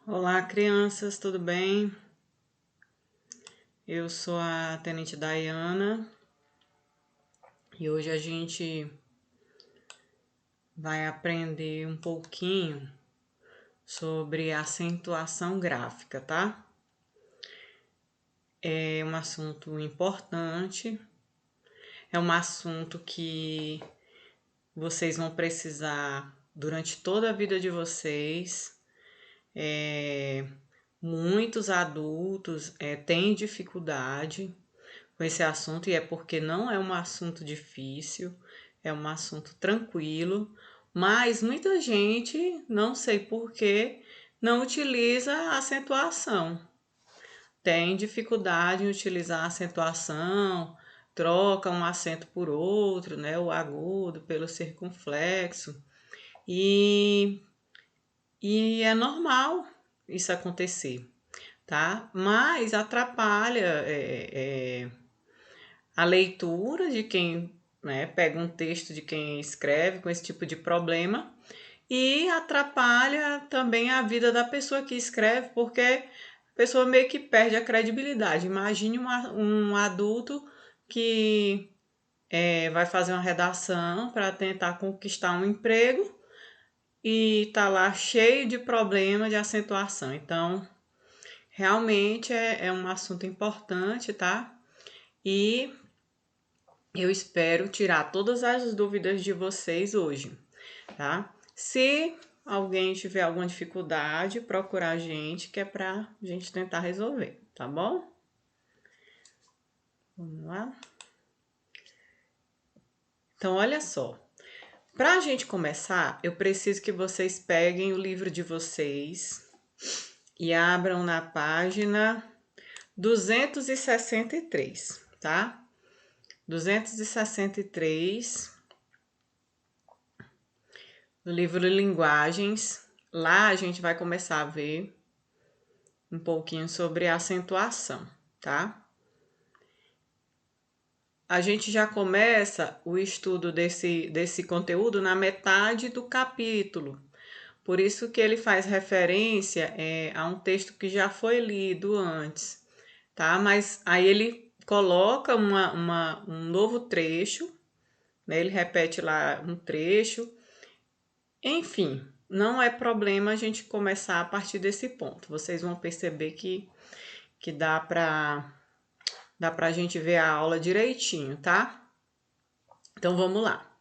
Olá, crianças, tudo bem? Eu sou a Tenente Dayana e hoje a gente vai aprender um pouquinho sobre acentuação gráfica, tá? É um assunto importante, é um assunto que vocês vão precisar durante toda a vida de vocês. Muitos adultos têm dificuldade com esse assunto e é porque não é um assunto difícil, é um assunto tranquilo, mas muita gente, não sei por que, não utiliza a acentuação. Tem dificuldade em utilizar a acentuação, troca um acento por outro, né, o agudo pelo circunflexo. E, e é normal isso acontecer, tá? Mas atrapalha a leitura de quem, né, pega um texto de quem escreve com esse tipo de problema e atrapalha também a vida da pessoa que escreve, porque a pessoa meio que perde a credibilidade. Imagine um adulto que vai fazer uma redação para tentar conquistar um emprego e tá lá cheio de problema de acentuação. Então, realmente é um assunto importante, tá? E eu espero tirar todas as dúvidas de vocês hoje, tá? Se alguém tiver alguma dificuldade, procura a gente, que é pra gente tentar resolver, tá bom? Vamos lá? Então, olha só. Pra gente começar, eu preciso que vocês peguem o livro de vocês e abram na página 263, tá? 263 do livro Linguagens. Lá a gente vai começar a ver um pouquinho sobre acentuação, tá? A gente já começa o estudo desse conteúdo na metade do capítulo. Por isso que ele faz referência a um texto que já foi lido antes, tá? Mas aí ele coloca um novo trecho, né? Ele repete lá um trecho. Enfim, não é problema a gente começar a partir desse ponto. Vocês vão perceber que dá pra gente ver a aula direitinho, tá? Então vamos lá.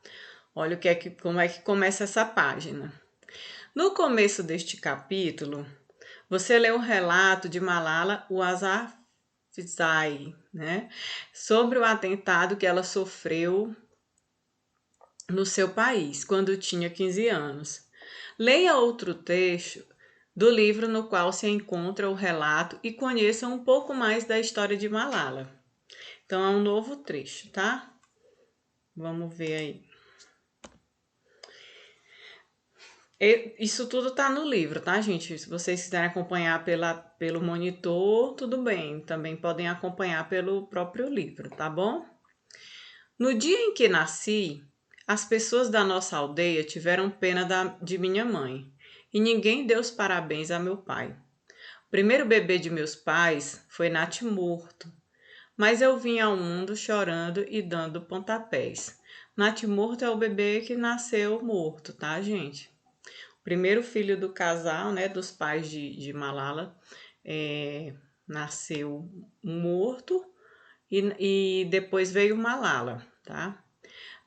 Olha como é que começa essa página. No começo deste capítulo, você lê o relato de Malala Yousafzai, né, sobre o atentado que ela sofreu no seu país quando tinha 15 anos. Leia outro trecho do livro no qual se encontra o relato e conheça um pouco mais da história de Malala. Então é um novo trecho, tá? Vamos ver aí. Isso tudo tá no livro, tá, gente? Se vocês quiserem acompanhar pelo monitor, tudo bem. Também podem acompanhar pelo próprio livro, tá bom? No dia em que nasci, as pessoas da nossa aldeia tiveram pena de minha mãe e ninguém deu os parabéns a meu pai. O primeiro bebê de meus pais foi natimorto, mas eu vim ao mundo chorando e dando pontapés. Natimorto é o bebê que nasceu morto, tá, gente? Primeiro filho do casal, né, dos pais de Malala, nasceu morto e depois veio Malala, tá?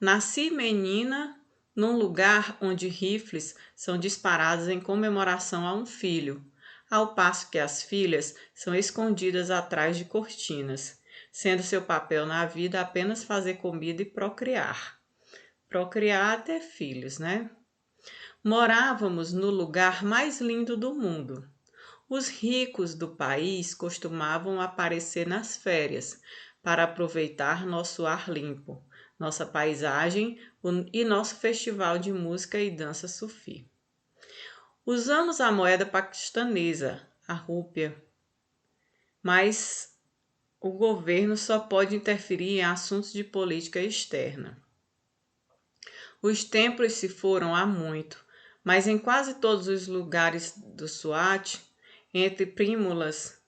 Nasci menina num lugar onde rifles são disparados em comemoração a um filho, ao passo que as filhas são escondidas atrás de cortinas, sendo seu papel na vida apenas fazer comida e procriar. Procriar até filhos, né? Morávamos no lugar mais lindo do mundo. Os ricos do país costumavam aparecer nas férias para aproveitar nosso ar limpo, nossa paisagem e nosso festival de música e dança sufi. Usamos a moeda paquistanesa, a rúpia, mas o governo só pode interferir em assuntos de política externa. Os templos se foram há muito, mas em quase todos os lugares do Swat entre prímulas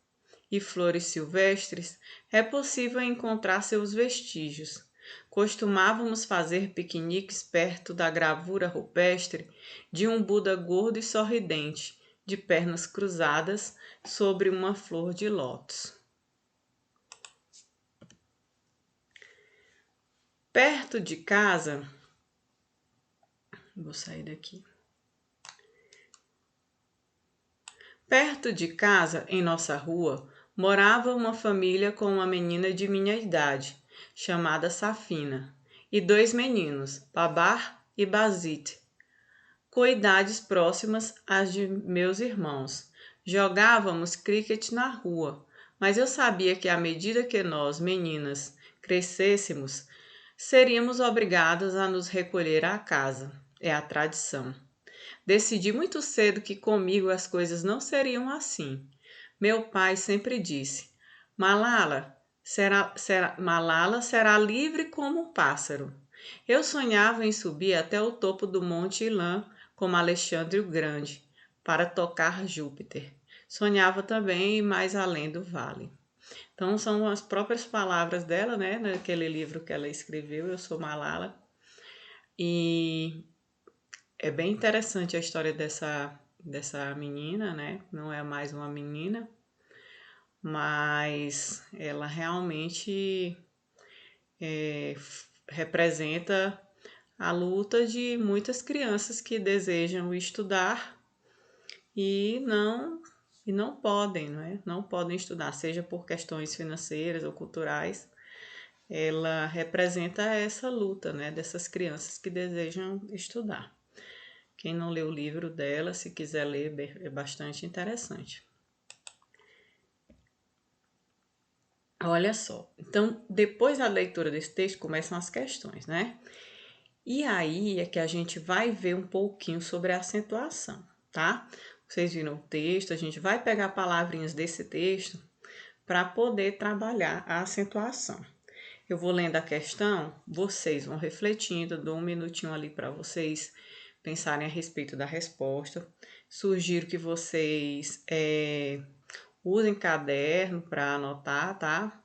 e flores silvestres, é possível encontrar seus vestígios. Costumávamos fazer piqueniques perto da gravura rupestre de um Buda gordo e sorridente, de pernas cruzadas, sobre uma flor de lótus. Perto de casa, vou sair daqui. Perto de casa, em nossa rua, morava uma família com uma menina de minha idade, chamada Safina, e 2 meninos, Babar e Bazit, com idades próximas às de meus irmãos. Jogávamos cricket na rua, mas eu sabia que à medida que nós, meninas, crescêssemos, seríamos obrigadas a nos recolher à casa. É a tradição. Decidi muito cedo que comigo as coisas não seriam assim. Meu pai sempre disse: Malala Malala será livre como um pássaro. Eu sonhava em subir até o topo do Monte Ilã como Alexandre o Grande, para tocar Júpiter. Sonhava também ir mais além do vale. Então, são as próprias palavras dela, né, naquele livro que ela escreveu, Eu Sou Malala. E é bem interessante a história dessa menina, né? Não é mais uma menina, mas ela realmente representa a luta de muitas crianças que desejam estudar e não podem, não é? Não podem estudar, seja por questões financeiras ou culturais. Ela representa essa luta, né, dessas crianças que desejam estudar. Quem não leu o livro dela, se quiser ler, é bastante interessante. Olha só, então depois da leitura desse texto começam as questões, né? E aí é que a gente vai ver um pouquinho sobre a acentuação, tá? Vocês viram o texto, a gente vai pegar palavrinhas desse texto para poder trabalhar a acentuação. Eu vou lendo a questão, vocês vão refletindo, dou um minutinho ali para vocês pensarem a respeito da resposta. Sugiro que vocês usem caderno para anotar, tá?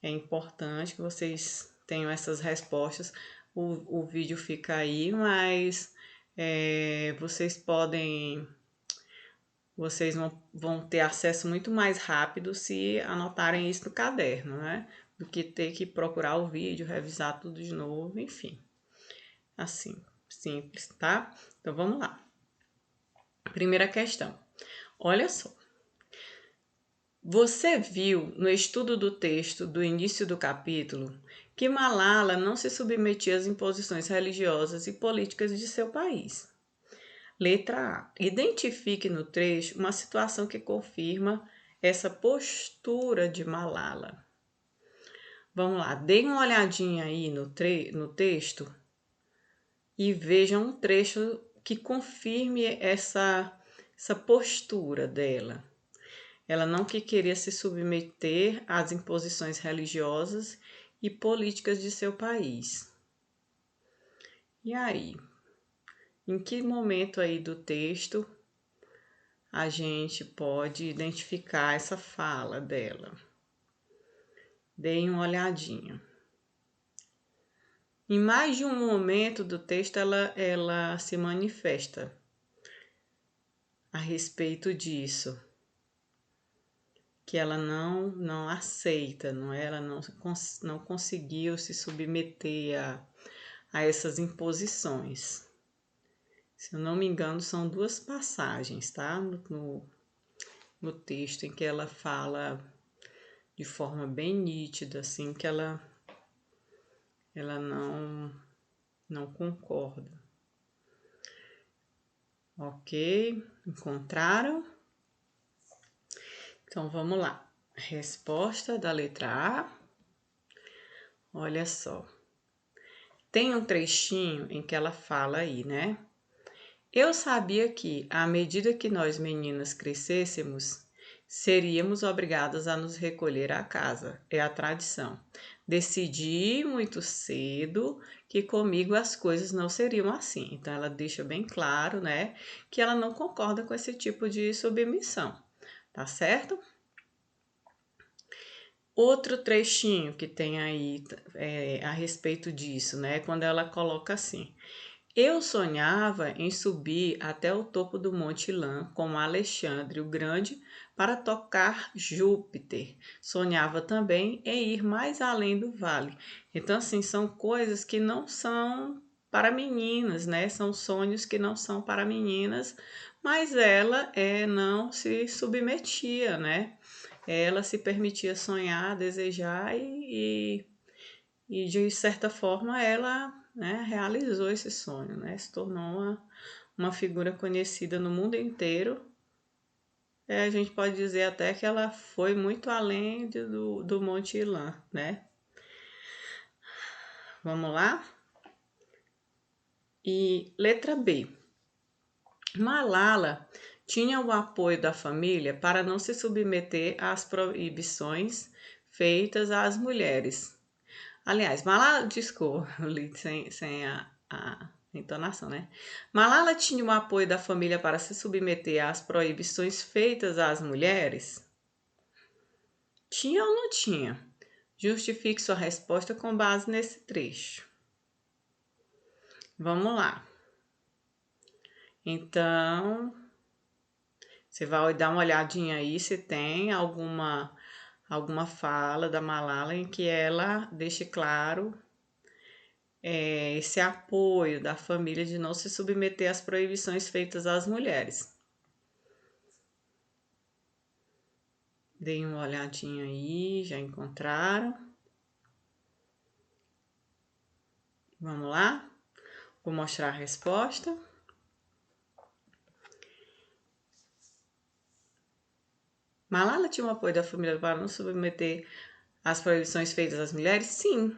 É importante que vocês tenham essas respostas. O vídeo fica aí, mas vocês vão ter acesso muito mais rápido se anotarem isso no caderno, né? Do que ter que procurar o vídeo, revisar tudo de novo, enfim. Assim, simples, tá? Então vamos lá. Primeira questão. Olha só. Você viu no estudo do texto do início do capítulo que Malala não se submetia às imposições religiosas e políticas de seu país. Letra A. Identifique no trecho uma situação que confirma essa postura de Malala. Vamos lá, dê uma olhadinha aí no texto e veja um trecho que confirme essa postura dela. Ela não queria se submeter às imposições religiosas e políticas de seu país. E aí? Em que momento aí do texto a gente pode identificar essa fala dela? Deem uma olhadinha. Em mais de um momento do texto ela se manifesta a respeito disso. Que ela não aceita, não é? Ela não conseguiu se submeter a essas imposições. Se eu não me engano, são 2 passagens, tá? No texto em que ela fala de forma bem nítida, assim, que ela não concorda. Ok? Encontraram? Então, vamos lá. Resposta da letra A. Olha só. Tem um trechinho em que ela fala aí, né? Eu sabia que, à medida que nós meninas crescêssemos, seríamos obrigadas a nos recolher à casa. É a tradição. Decidi muito cedo que comigo as coisas não seriam assim. Então, ela deixa bem claro, né, que ela não concorda com esse tipo de submissão. tá certo? Outro trechinho que tem aí a respeito disso, né? Quando ela coloca assim: eu sonhava em subir até o topo do Monte Lã com Alexandre o Grande para tocar Júpiter. Sonhava também em ir mais além do vale. Então, assim, são coisas que não são para meninas, né? São sonhos que não são para meninas, mas ela não se submetia, né? Ela se permitia sonhar, desejar e de certa forma ela, né, realizou esse sonho, né, se tornou uma figura conhecida no mundo inteiro. A gente pode dizer até que ela foi muito além do Monte Ilã, né? Vamos lá? E letra B. Malala tinha o apoio da família para não se submeter às proibições feitas às mulheres. Aliás, Malala, desculpa, eu li sem a entonação, né? Malala tinha o apoio da família para se submeter às proibições feitas às mulheres? Tinha ou não tinha? Justifique sua resposta com base nesse trecho. Vamos lá. Então, você vai dar uma olhadinha aí se tem alguma fala da Malala em que ela deixe claro esse apoio da família de não se submeter às proibições feitas às mulheres. Deem uma olhadinha aí, já encontraram? Vamos lá? Vou mostrar a resposta. Malala tinha o apoio da família para não submeter às proibições feitas às mulheres? Sim,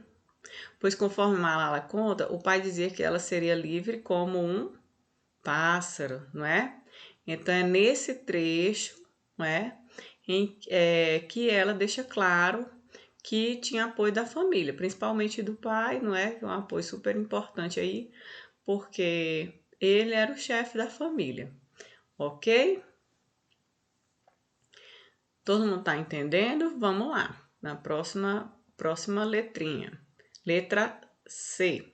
pois conforme Malala conta, o pai dizia que ela seria livre como um pássaro, não é? Então é nesse trecho, não é, que ela deixa claro que tinha apoio da família, principalmente do pai, não é? Que é um apoio super importante aí, porque ele era o chefe da família, ok? Todo mundo tá entendendo? Vamos lá, na próxima letrinha. Letra C.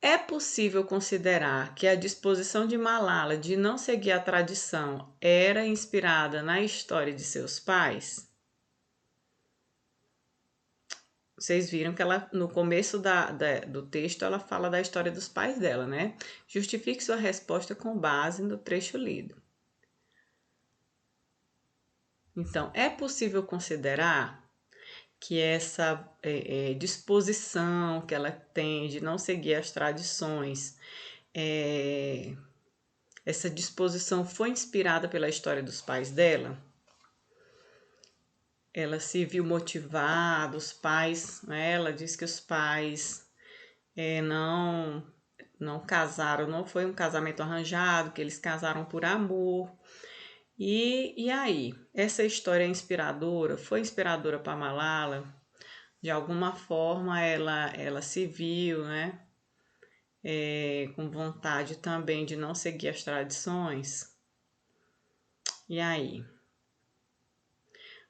É possível considerar que a disposição de Malala de não seguir a tradição era inspirada na história de seus pais? Vocês viram que ela, no começo do texto, ela fala da história dos pais dela, né? Justifique sua resposta com base no trecho lido. Então, é possível considerar que essa disposição que ela tem de não seguir as tradições, essa disposição foi inspirada pela história dos pais dela? Ela se viu motivada, os pais, né? Ela diz que os pais não casaram, não foi um casamento arranjado, que eles casaram por amor. E aí, essa história é inspiradora? Foi inspiradora para Malala? De alguma forma ela se viu, né? Com vontade também de não seguir as tradições? E aí?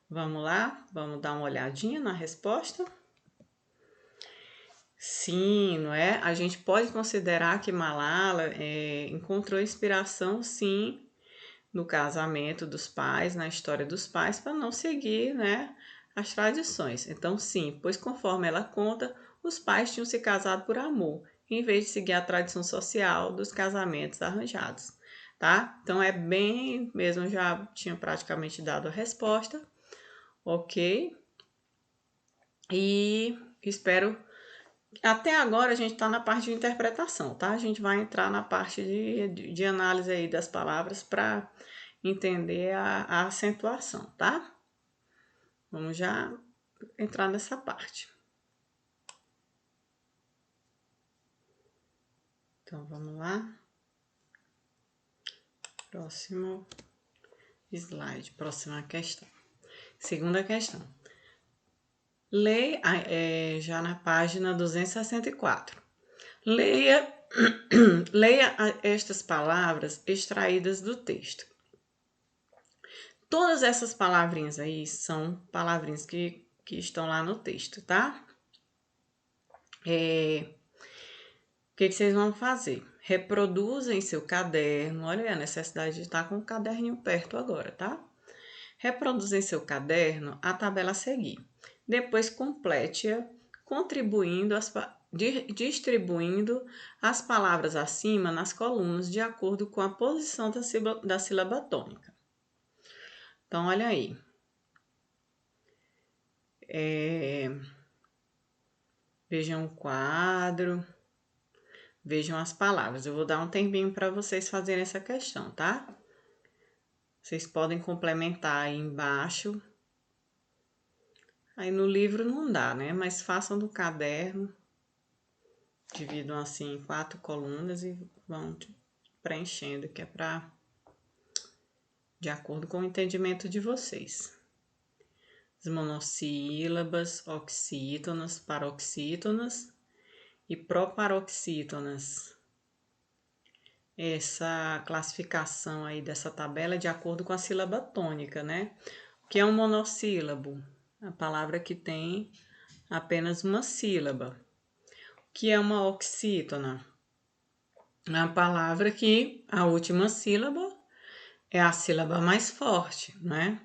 Vamos lá? Vamos dar uma olhadinha na resposta? Sim, não é? A gente pode considerar que Malala encontrou inspiração, sim, no casamento dos pais, na história dos pais, para não seguir, né, as tradições. Então, sim, pois conforme ela conta, os pais tinham se casado por amor, em vez de seguir a tradição social dos casamentos arranjados, tá? Então, é bem mesmo, já tinha praticamente dado a resposta, ok? E espero. Até agora a gente está na parte de interpretação, tá? A gente vai entrar na parte de análise aí das palavras para entender a acentuação, tá? Vamos já entrar nessa parte. Então vamos lá. Próximo slide, próxima questão. Segunda questão. Leia, já na página 264. Leia, leia estas palavras extraídas do texto. Todas essas palavrinhas aí são palavrinhas que estão lá no texto, tá? O que vocês vão fazer? Reproduza em seu caderno. Olha aí a necessidade de estar com o caderninho perto agora, tá? Reproduza em seu caderno a tabela a seguir. Depois complete-a, distribuindo as palavras acima nas colunas de acordo com a posição da sílaba tônica. Então, olha aí. Vejam o quadro, vejam as palavras. Eu vou dar um tempinho para vocês fazerem essa questão, tá? Vocês podem complementar aí embaixo. Aí no livro não dá, né? Mas façam no caderno. Dividam assim em 4 colunas e vão preenchendo, que é para de acordo com o entendimento de vocês. As monossílabas, oxítonas, paroxítonas e proparoxítonas. Essa classificação aí dessa tabela é de acordo com a sílaba tônica, né? O que é um monossílabo? A palavra que tem apenas uma sílaba. O que é uma oxítona? É a palavra que a última sílaba é a sílaba mais forte, né?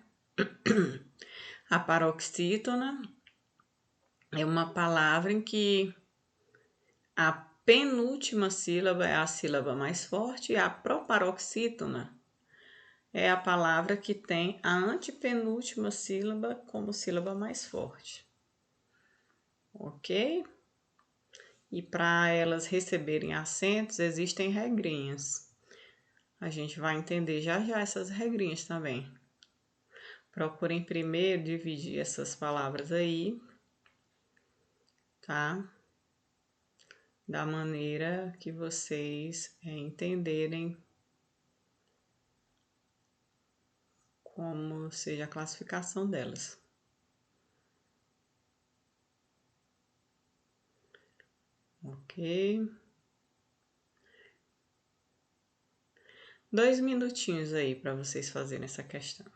A paroxítona é uma palavra em que a penúltima sílaba é a sílaba mais forte e a proparoxítona é a palavra que tem a antepenúltima sílaba como sílaba mais forte. Ok? E para elas receberem acentos, existem regrinhas. A gente vai entender já já essas regrinhas também. Procurem primeiro dividir essas palavras aí, tá? Da maneira que vocês entenderem como seja a classificação delas. Ok? 2 minutinhos aí para vocês fazerem essa questão.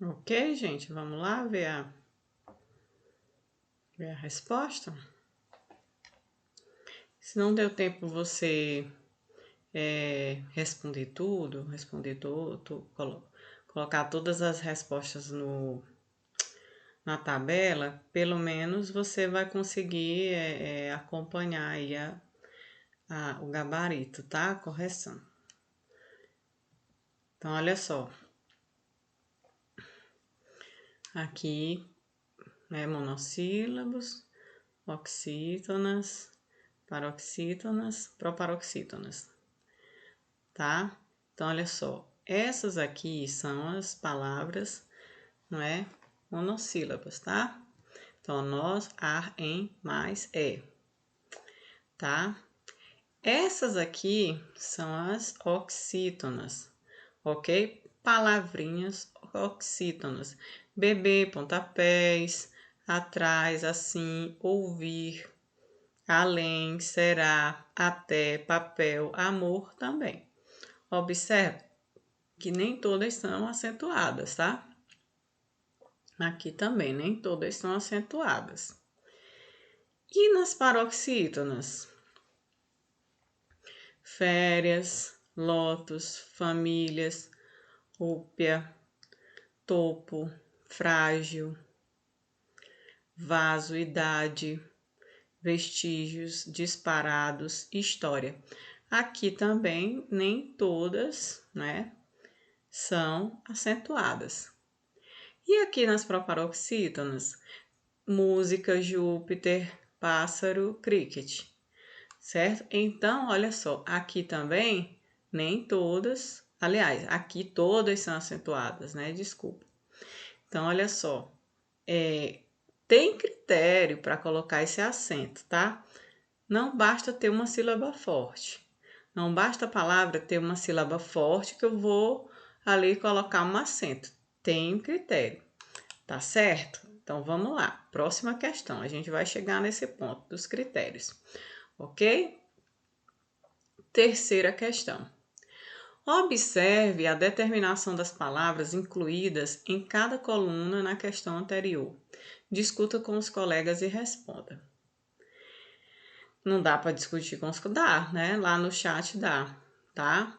Ok, gente? Vamos lá ver a resposta? Se não deu tempo você responder tudo, colocar todas as respostas na tabela, pelo menos você vai conseguir acompanhar aí o gabarito, tá? A correção. Então, olha só. Aqui, monossílabos, oxítonas, paroxítonas, proparoxítonas, tá? Então, olha só, essas aqui são as palavras, não é? Monossílabas, tá? Então, nós, ar, em, mais, tá? Essas aqui são as oxítonas, ok? Palavrinhas oxítonas. Bebê, pontapés, atrás, assim, ouvir, além, será, até, papel, amor também. Observe que nem todas são acentuadas, tá? Aqui também, nem todas são acentuadas. E nas paroxítonas? Férias, lotos, famílias, rúpia, topo, frágil, vaso, idade, vestígios, disparados, história. Aqui também nem todas, né, são acentuadas. E aqui nas proparoxítonas, música, Júpiter, pássaro, cricket, certo? Então, olha só, aqui também nem todas, aliás, aqui todas são acentuadas, né? Desculpa. Então, olha só, tem critério para colocar esse acento, tá? Não basta ter uma sílaba forte. Não basta a palavra ter uma sílaba forte que eu vou ali colocar um acento. Tem critério, tá certo? Então vamos lá. Próxima questão. A gente vai chegar nesse ponto dos critérios, ok? Terceira questão. Observe a determinação das palavras incluídas em cada coluna na questão anterior. Discuta com os colegas e responda. Não dá para discutir com os colegas, né? Lá no chat dá, tá?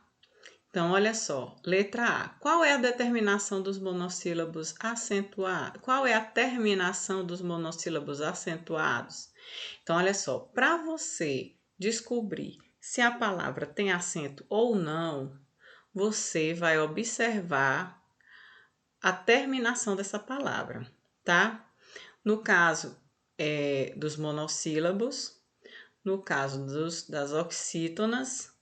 Então, olha só. Letra A. Qual é a determinação dos monossílabos acentuados? Qual é a terminação dos monossílabos acentuados? Então, olha só. Para você descobrir se a palavra tem acento ou não, você vai observar a terminação dessa palavra, tá? No caso dos monossílabos, no caso das oxítonas,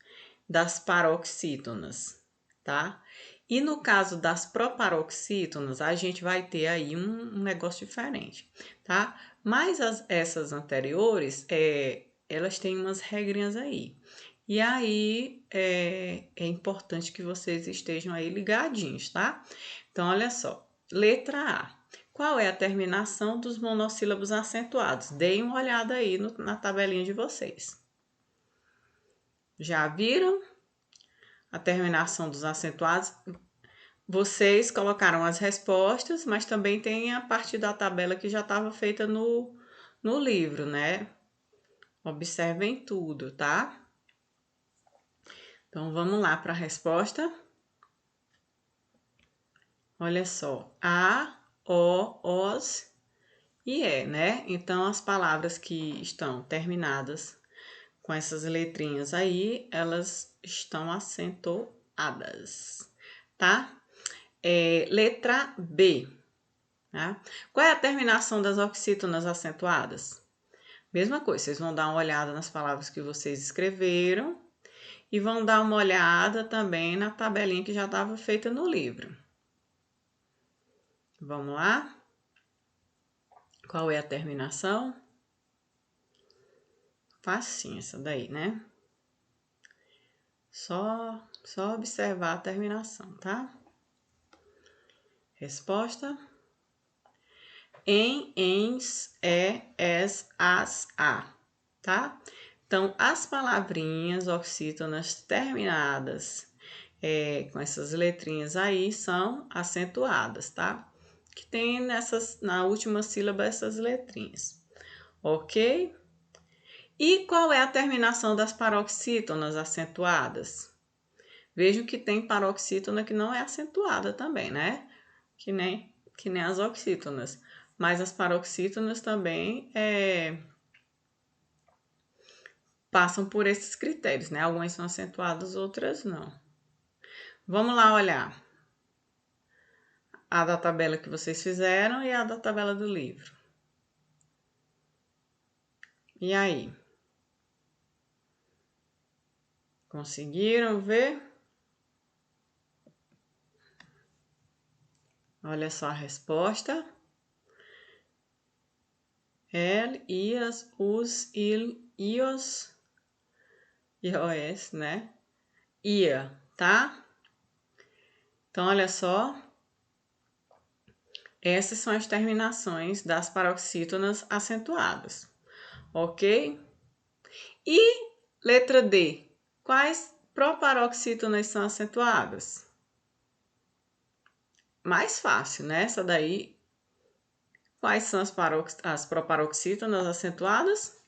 das paroxítonas, tá? E no caso das proparoxítonas, a gente vai ter aí um negócio diferente, tá? Mas essas anteriores, elas têm umas regrinhas aí. E aí, é importante que vocês estejam aí ligadinhos, tá? Então, olha só. Letra A. Qual é a terminação dos monossílabos acentuados? Deem uma olhada aí na tabelinha de vocês. Já viram a terminação dos acentuados? Vocês colocaram as respostas, mas também tem a parte da tabela que já estava feita no livro, né? Observem tudo, tá? Então, vamos lá para a resposta. Olha só, a, o, os e né? Então, as palavras que estão terminadas com essas letrinhas aí, elas estão acentuadas, tá? Letra B. Tá? Qual é a terminação das oxítonas acentuadas? Mesma coisa, vocês vão dar uma olhada nas palavras que vocês escreveram e vão dar uma olhada também na tabelinha que já estava feita no livro. Vamos lá? Qual é a terminação? Facinho essa daí, né? Só observar a terminação, tá? Resposta: em, ens, es, as, a, tá? Então, as palavrinhas oxítonas terminadas com essas letrinhas aí são acentuadas, tá? Que tem na última sílaba essas letrinhas, ok? E qual é a terminação das paroxítonas acentuadas? Vejo que tem paroxítona que não é acentuada também, né? Que nem as oxítonas. Mas as paroxítonas também passam por esses critérios, né? Algumas são acentuadas, outras não. Vamos lá olhar a da tabela que vocês fizeram e a da tabela do livro. E aí? Conseguiram ver? Olha só a resposta. El, ias, us, il, ios, ios, né? Ia, tá? Então, olha só. Essas são as terminações das paroxítonas acentuadas, ok? E letra D. Quais proparoxítonas são acentuadas? Mais fácil, né? Essa daí. Quais são as proparoxítonas acentuadas?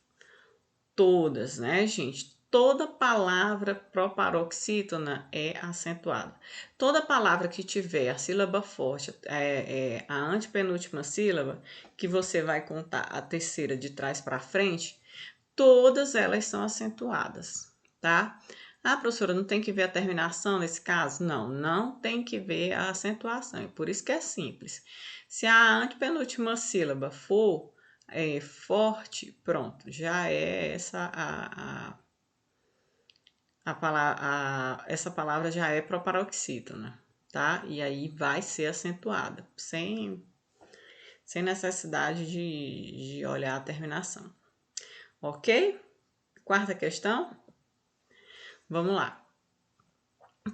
Todas, né, gente? Toda palavra proparoxítona é acentuada. Toda palavra que tiver a sílaba forte, a antepenúltima sílaba, que você vai contar a terceira de trás para frente, todas elas são acentuadas, tá? Ah, professora, não tem que ver a terminação nesse caso? Não, não tem que ver a acentuação. É por isso que é simples. Se a antepenúltima sílaba for forte, pronto, já é essa palavra já é proparoxítona, tá? E aí vai ser acentuada, sem necessidade de olhar a terminação. Ok? Quarta questão. Vamos lá.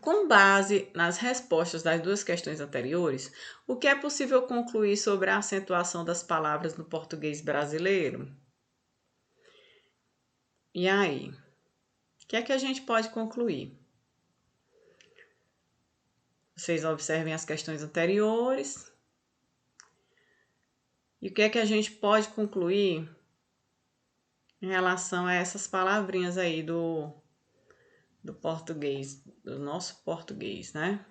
Com base nas respostas das duas questões anteriores, o que é possível concluir sobre a acentuação das palavras no português brasileiro? E aí? O que é que a gente pode concluir? Vocês observem as questões anteriores. E o que é que a gente pode concluir em relação a essas palavrinhas aí do português, do nosso português, né?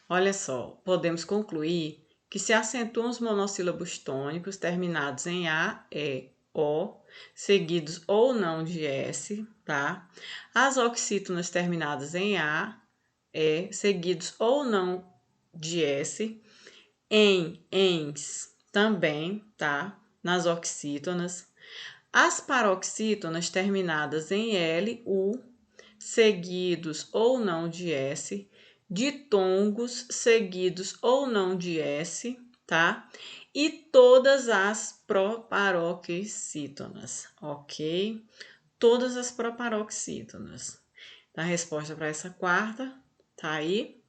Olha só, podemos concluir que se acentuam os monossílabos tônicos terminados em A, E, O, seguidos ou não de S, tá? As oxítonas terminadas em A, E, seguidos ou não de S, em, ens também, tá? Nas oxítonas. As paroxítonas terminadas em L, U, seguidos ou não de S, ditongos seguidos ou não de S, tá? E todas as proparoxítonas, ok? Todas as proparoxítonas. A resposta para essa quarta tá aí,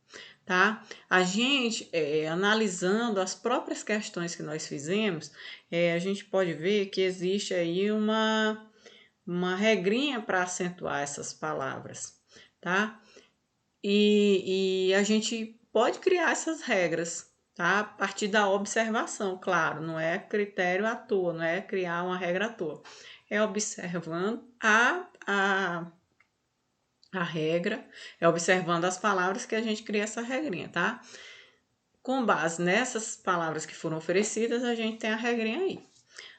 tá? A gente, analisando as próprias questões que nós fizemos, a gente pode ver que existe aí uma regrinha para acentuar essas palavras, tá? E a gente pode criar essas regras, tá? A partir da observação, claro, não é critério à toa, não é criar uma regra à toa. É observando a regra, é observando as palavras que a gente cria essa regrinha, tá? Com base nessas palavras que foram oferecidas, a gente tem a regrinha aí,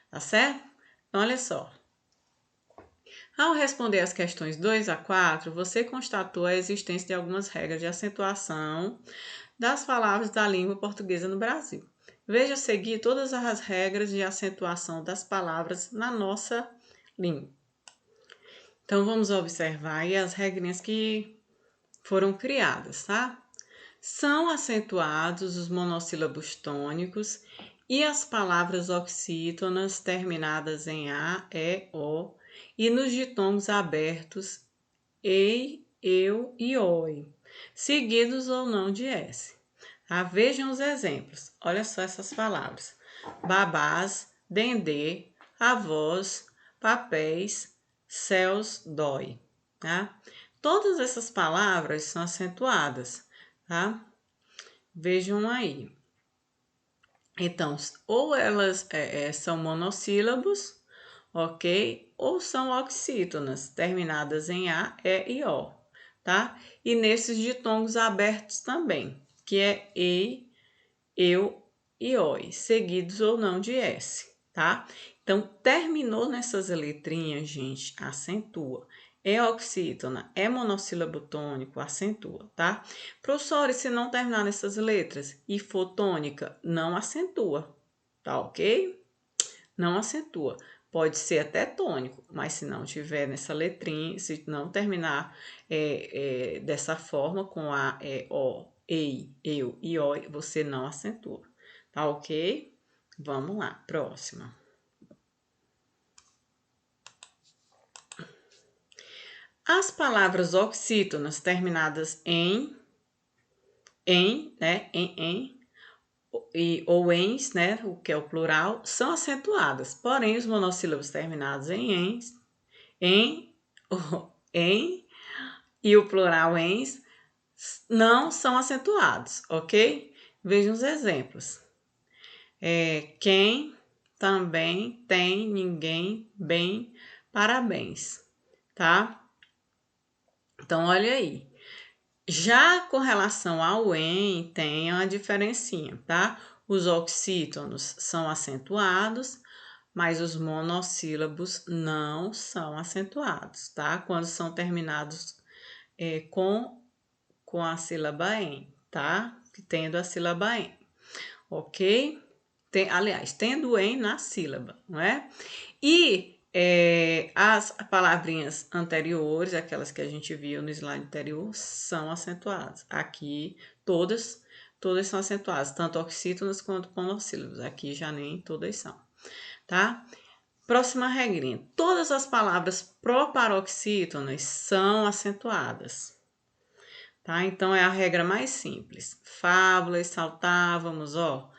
tá certo? Então, olha só. Ao responder as questões 2 a 4, você constatou a existência de algumas regras de acentuação das palavras da língua portuguesa no Brasil. Veja a seguir todas as regras de acentuação das palavras na nossa língua. Então, vamos observar aí as regrinhas que foram criadas, tá? São acentuados os monossílabos tônicos e as palavras oxítonas terminadas em A, E, O e nos ditongos abertos ei, eu e oi, seguidos ou não de S. Tá? Vejam os exemplos. Olha só essas palavras. Babás, dendê, avós, papéis, céus, dói. Tá? Todas essas palavras são acentuadas, tá? Vejam aí. Então, ou elas são monossílabos, ok? Ou são oxítonas, terminadas em A, E e O, tá? E nesses ditongos abertos também, que é ei, eu e oi, seguidos ou não de S, tá? Então, terminou nessas letrinhas, gente, acentua. É oxítona, é monossílabo tônico, acentua, tá? Professora, se não terminar nessas letras e for tônica, não acentua, tá ok? Não acentua. pode ser até tônico, mas se não tiver nessa letrinha, se não terminar dessa forma, com a, o, ei, eu e o, você não acentua, tá ok? Vamos lá, próxima. As palavras oxítonas terminadas né, ou ens, né, o que é o plural, são acentuadas. Porém, os monossílabos terminados em ens, em e o plural ens não são acentuados, ok? Vejam os exemplos. Quem, também, tem, ninguém, bem, parabéns, tá? Então, olha aí. Já com relação ao em, tem uma diferencinha, tá? Os oxítonos são acentuados, mas os monossílabos não são acentuados, tá? Quando são terminados com a sílaba em, tá? Tendo a sílaba em, ok? Aliás, tendo em na sílaba, não é? E as palavrinhas anteriores, aquelas que a gente viu no slide anterior, são acentuadas. Aqui, todas são acentuadas, tanto oxítonas quanto monossílabos. Aqui já nem todas são, tá? Próxima regrinha. Todas as palavras proparoxítonas são acentuadas, tá? Então, é a regra mais simples. Fábulas, saltávamos, ó.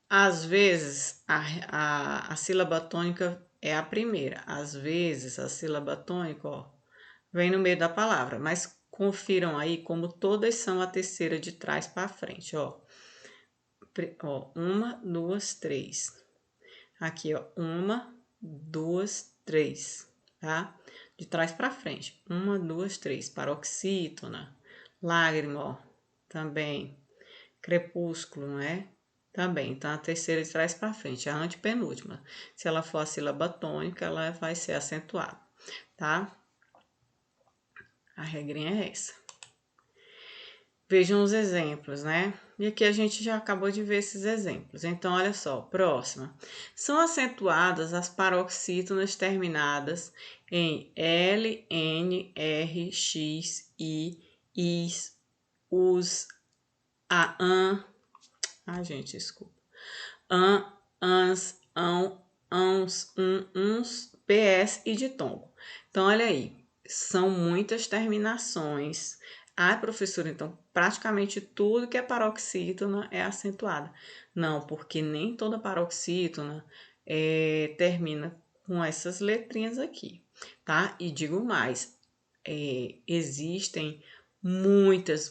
Às vezes, a sílaba tônica é a primeira. Às vezes, a sílaba tônica, ó, vem no meio da palavra. Mas confiram aí como todas são a terceira de trás para frente, ó. Uma, duas, três. Aqui, ó, uma, duas, três, tá? De trás para frente. Uma, duas, três. Paroxítona, lágrima, ó, também. Crepúsculo, não é? Também, então a terceira de trás para frente, a antepenúltima. Se ela for a sílaba tônica, ela vai ser acentuada, tá? A regrinha é essa. Vejam os exemplos, né? E aqui a gente já acabou de ver esses exemplos. Então, olha só, próxima. São acentuadas as paroxítonas terminadas em L, N, R, X, I, Is, Us, a, an. Ai, gente, desculpa. An, ans, ão, ãos, uns, ps e ditongo. Então, olha aí, são muitas terminações. Ah, professora, então praticamente tudo que é paroxítona é acentuada. Não, porque nem toda paroxítona termina com essas letrinhas aqui, tá? E digo mais, existem muitas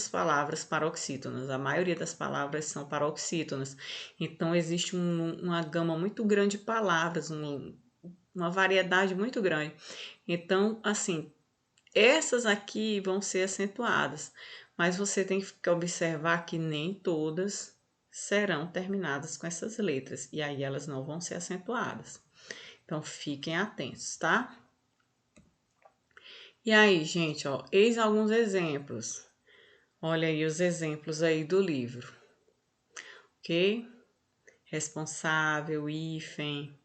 palavras paroxítonas. A maioria das palavras são paroxítonas. Então, existe uma gama muito grande de palavras, uma variedade muito grande. Então, assim, essas aqui vão ser acentuadas, mas você tem que observar que nem todas serão terminadas com essas letras, e aí elas não vão ser acentuadas. Então, fiquem atentos, tá? E aí, gente, ó, eis alguns exemplos. Olha aí os exemplos aí do livro, ok? Responsável, hífen,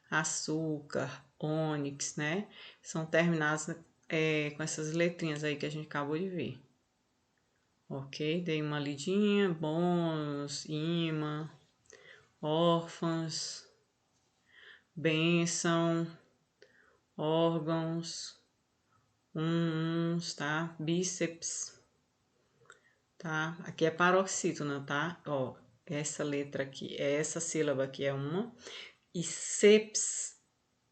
açúcar, ônix, né? São terminados com essas letrinhas aí que a gente acabou de ver. Ok? Dei uma lidinha, bônus, imã, órfãos, bênção, órgãos, tá? Bíceps, tá? Aqui é paroxítona, tá? Ó, essa letra aqui, essa sílaba aqui é uma, e seps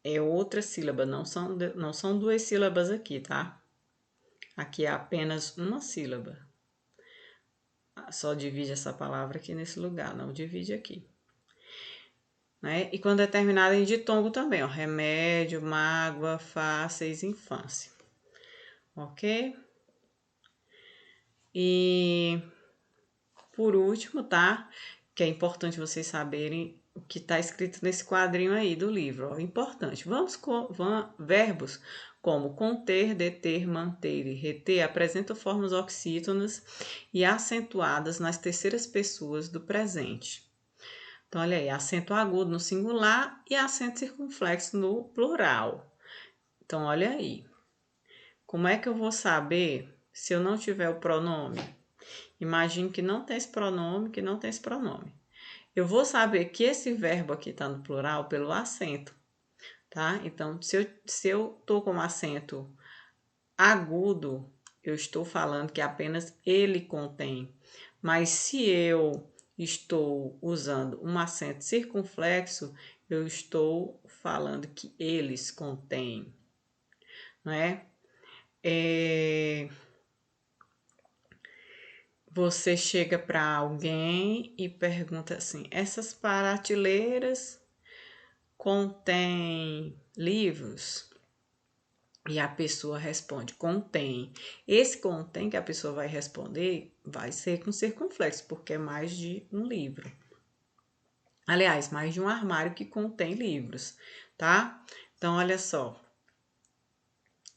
é outra sílaba, não são duas sílabas aqui, tá? Aqui é apenas uma sílaba. Só divide essa palavra aqui nesse lugar, não divide aqui. Né? E quando é terminada em ditongo também, ó, remédio, mágoa, fáceis, infância. Ok? E por último, tá? Que é importante vocês saberem o que está escrito nesse quadrinho aí do livro. Ó, importante. Vamos com verbos como conter, deter, manter e reter apresentam formas oxítonas e acentuadas nas terceiras pessoas do presente. Então, olha aí, acento agudo no singular e acento circunflexo no plural. Então, olha aí. Como é que eu vou saber se eu não tiver o pronome? Imagine que não tem esse pronome, que não tem esse pronome. Eu vou saber que esse verbo aqui está no plural pelo acento, tá? Então, se eu tô com acento agudo, eu estou falando que apenas ele contém. Mas se eu estou usando um acento circunflexo, eu estou falando que eles contêm, não é? Você chega para alguém e pergunta assim: essas prateleiras contêm livros? E a pessoa responde: contém. Esse contém que a pessoa vai responder vai ser com circunflexo, porque é mais de um livro. Aliás, mais de um armário que contém livros, tá? Então, olha só.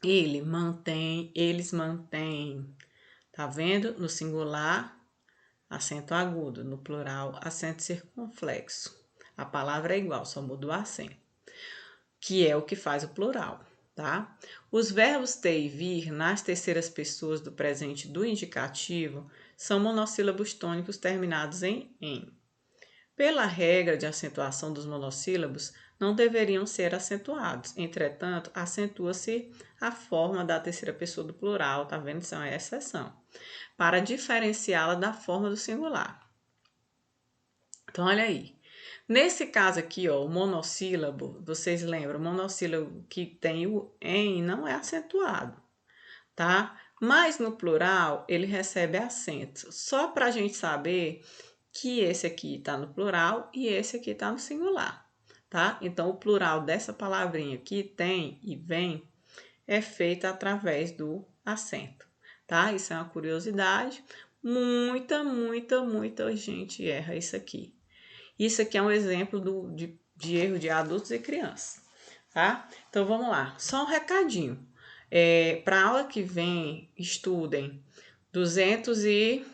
Ele mantém, eles mantêm. Tá vendo? No singular, acento agudo. No plural, acento circunflexo. A palavra é igual, só muda o acento, que é o que faz o plural, tá? Os verbos ter e vir nas terceiras pessoas do presente do indicativo são monossílabos tônicos terminados em. Pela regra de acentuação dos monossílabos, não deveriam ser acentuados. Entretanto, acentua-se a forma da terceira pessoa do plural, tá vendo? Isso é uma exceção, para diferenciá-la da forma do singular. Então, olha aí. Nesse caso aqui, ó, o monossílabo, vocês lembram, o monossílabo que tem o em não é acentuado, tá? Mas no plural, ele recebe acento. Só para a gente saber que esse aqui está no plural e esse aqui está no singular, tá? Então, o plural dessa palavrinha que tem e vem é feito através do acento, tá? Isso é uma curiosidade. Muita gente erra isso aqui. Isso aqui é um exemplo de erro de adultos e crianças, tá? Então, vamos lá. Só um recadinho. Para a aula que vem, estudem 200 e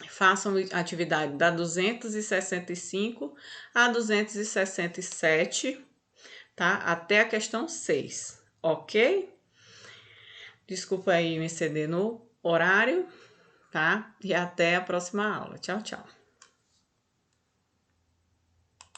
façam a atividade da 265 a 267, tá? Até a questão 6, ok? Desculpa aí me exceder no horário, tá? E até a próxima aula. Tchau, tchau.